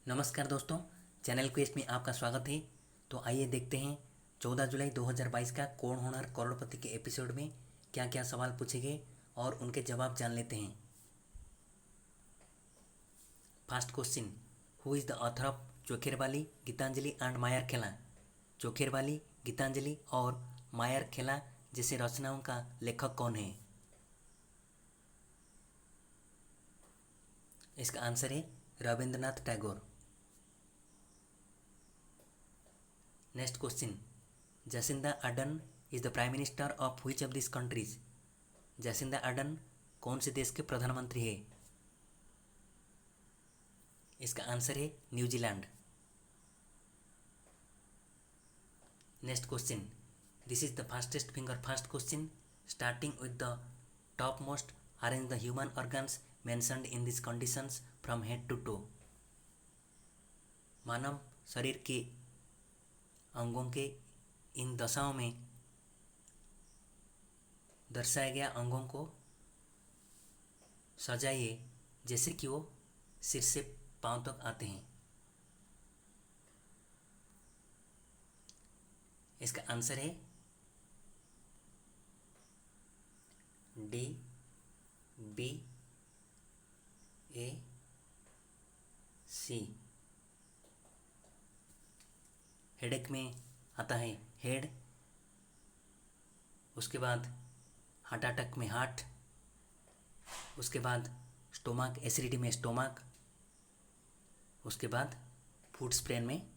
नमस्कार दोस्तों, channel quest में आपका स्वागत है। तो आइए देखते हैं 14 जुलाई 2022 का कौन होनहार करोड़पति के एपिसोड में क्या क्या सवाल पूछे गए और उनके जवाब जान लेते हैं। First question, who is the author of Chokher Bali, Gitanjali and Mayar Khela. Chokher Bali, Geetanjali और मायर खेला जैसे रचनाओं का लेखक कौन है? इसका आंसर है Rabindranath Tagore. Next question, Jacinda Ardern is the prime minister of which of this countries. Jacinda Ardern कौन से देश के प्रधानमंत्री है? इसका आंसर है New Zealand. Next question, this is the fastest finger fast question starting with the top most arrange the human organs mentioned in this conditions from head to toe. मानव शरीर के अंगों के इन दशाओं में दर्शाए गया अंगों को सजाइए जैसे कि वो सिर से पांव तक आते हैं। इसका आंसर है डी, बी, ए, सी। हेडेक में आता है हेड, उसके बाद हार्ट अटैक में हार्ट, उसके बाद स्टोमक एसिडिटी में स्टोमक, उसके बाद फूड स्प्रेन में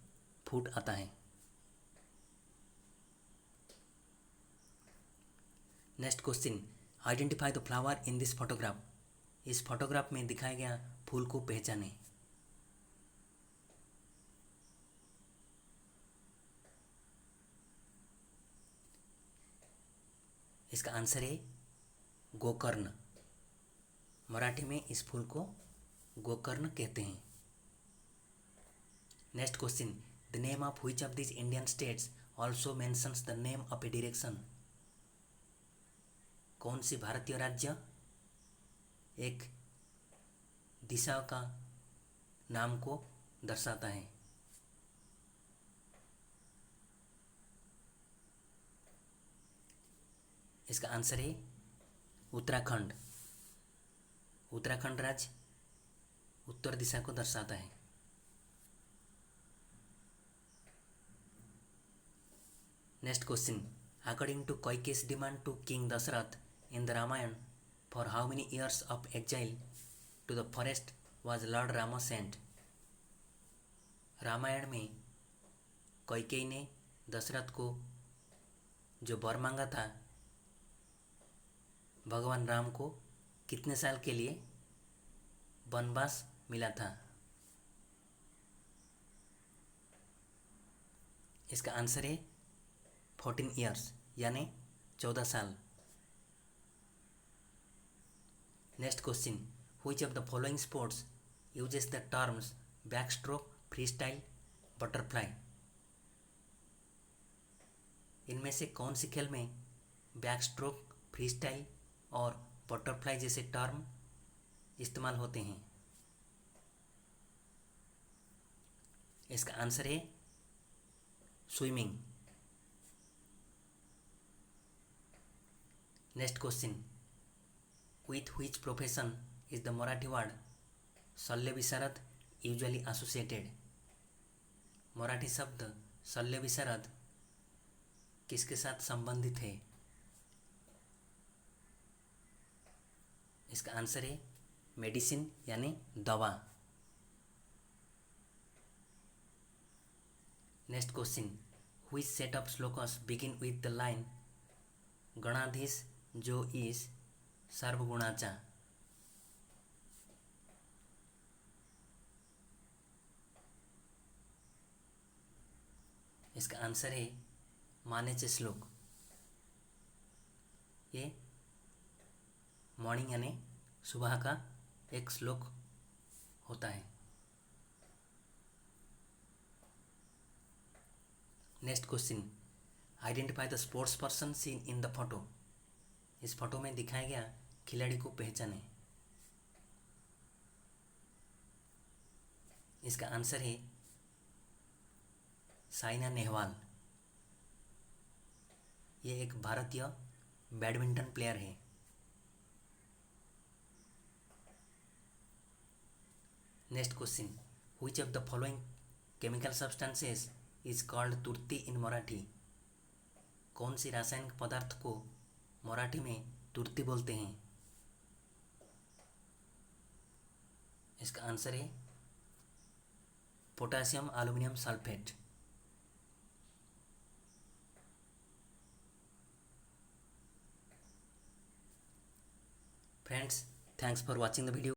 फूड आता है। Next question, identify the flower in this photograph. इस फोटोग्राफ में दिखाया गया फूल को पहचाने। इसका आंसर है गोकर्ण। मराठी में इस फूल को गोकर्ण कहते हैं। Next question, the name of which of this Indian states also mentions the name of A direction. कौन सी भारतीय राज्य एक दिशा का नाम को दर्शाता है? इसका आंसर है उत्तराखंड। उत्तराखंड राज्य उत्तर दिशा को दर्शाता है। Next question, according to Kaikeyi's demand to king Dasharatha in the Ramayana for how many years of exile to the forest was lord Rama sent. Ramayana में कैकेयी ने दशरथ को जो वर मांगा था भगवान राम को कितने साल के लिए वनवास मिला था? इसका आंसर है 14 ईयर्स यानी 14 साल। Next question, which of the following sports uses the terms back stroke, free style, butterfly. इनमें से कौन सी खेल में बैक स्ट्रोक, फ्री स्टाइल और बटरफ्लाई जैसे टर्म इस्तेमाल होते हैं? इसका आंसर है swimming. Next question, with which profession is the Marathi word शल्य विशारद यूजुअली एसोसिएटेड। मराठी शब्द शल्य विशारद किसके साथ संबंधित है? इसका आंसर है मेडिसिन यानी दवा। Next question, which set of shlokas begin with the line Ganadhish जो इस सर्वगुणाचा। इसका आंसर है मानेचे श्लोक। ये मॉर्निंग यानी सुबह का एक श्लोक होता है। Next question, identify the sports person seen in the photo. इस फोटो में दिखाया गया खिलाड़ी को पहचाने। इसका आंसर है साइना नेहवाल। ये एक भारतीय बैडमिंटन प्लेयर है। Next question, which of the following chemical substances is called turti in Marathi? कौन सी रासायनिक पदार्थ को मराठी में तुर्ती बोलते हैं? इसका आंसर है potassium aluminium sulphate. Friends, thanks for watching the video.